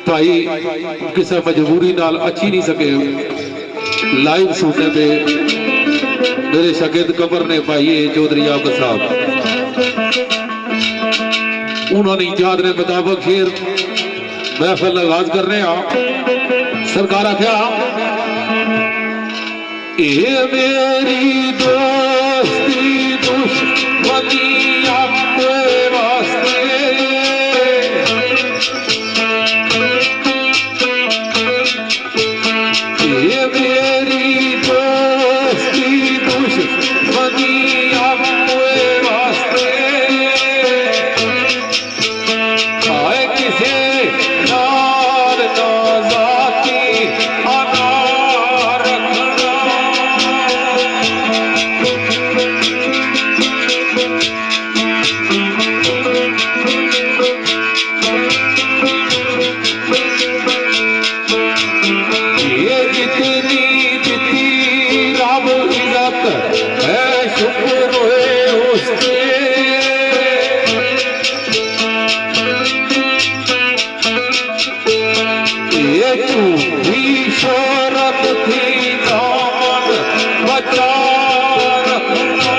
भाई किसी मजबूरी नाल अच्छी नहीं सके लाइव सुनने पे मेरे शागिर्द कमर ने भाई चौधरी आफत साहब उन्होंने इजाद ने मुताबिक शेर महफिल आगाज कर रहे हैं। सरकार क्या ये मेरी दोस्ती दुश्मनी आपके वास्ते ये मेरी दोस्ती दुश्मनी आपके वास्ते आए किसे नार नाजाती अनार रखना ये जितनी जितनी रब इज्जत है शुक्र है उसके ये झूठी शोहरत थी दामन बचा रखना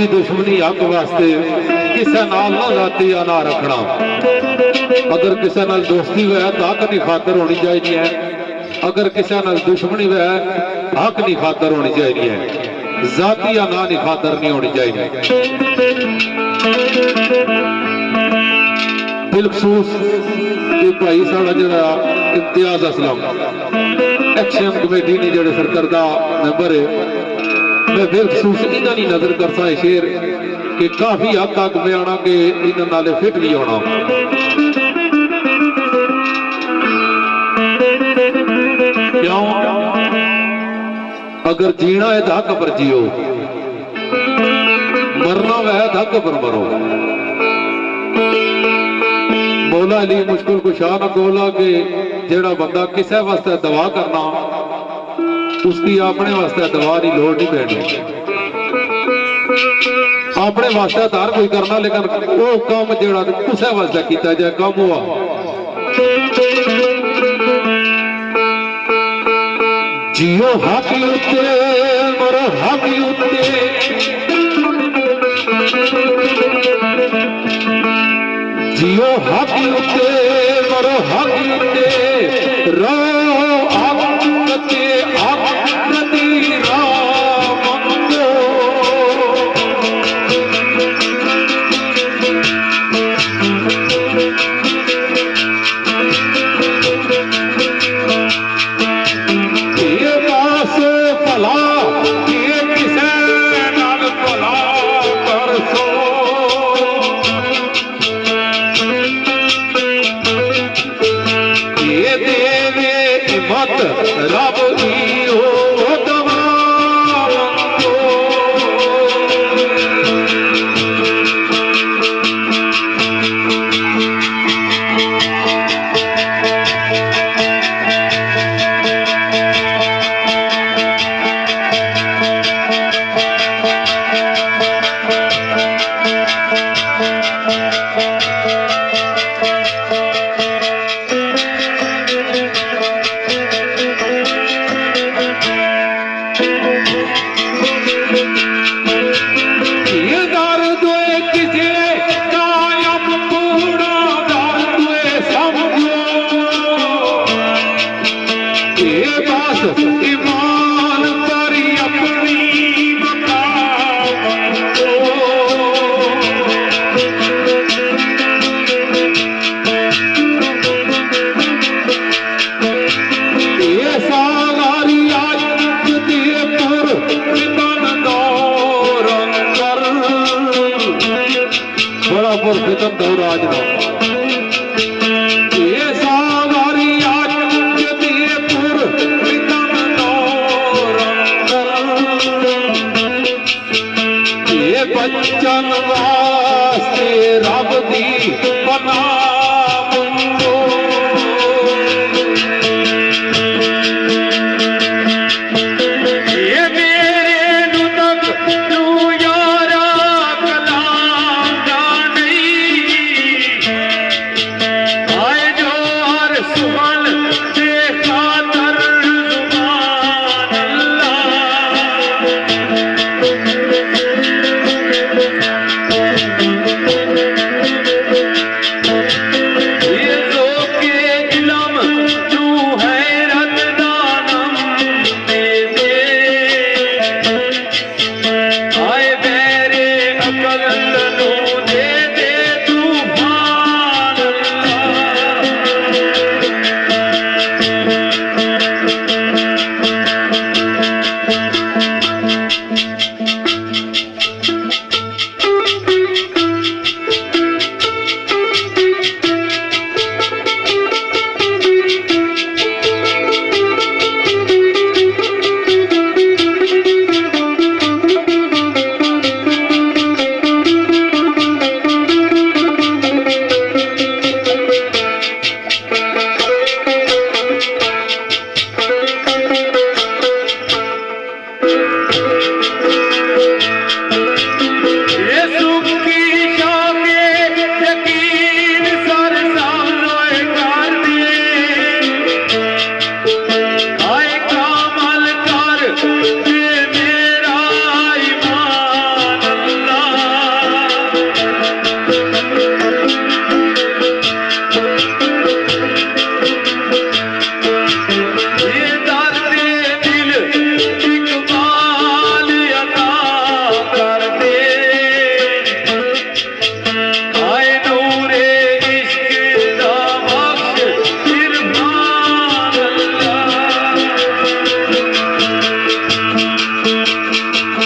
दोस्ती दुश्मनी हक वास्ते किसी नाल ना जातिया ना रखना। अगर किसी नाल दोस्ती है तो हक की खातर होनी चाहिए है, अगर किसी नाल दुश्मनी है हक की खातर होनी चाहिए है, जातिया ना की खातर नहीं होनी चाहिए। बिलखसूस भाई साड़ा जरा इम्तियाज असलम एक्शन कमेटी ने जो सरकरदा मैंबर है, मैं बिलखसूस इन्हों की नजर करता है शेर कि काफी हद तक मैं आना कि इन्होंने नाले फिट भी होना। क्यों? अगर जीना है तो हक पर जियो, मरना है तो हक पर मरो। मौला अली मुश्किल कुशा न बोला कि जेड़ा बंदा किसी वास्ते दवा करना उसकी अपने वास्ते दवा की लोड़ नहीं पैनी। अपने वास्ते हर कोई करना, लेकिन वो काम जेड़ा किसी वास्ते किया जाए काम हुआ। जियो हक उत्ते मरो हक उत्ते, जियो हक उत्ते मरो हक उत्ते, रो आकते आकती राम मंगो। ये पासे भला ये किसे नाल भला कर सो, रब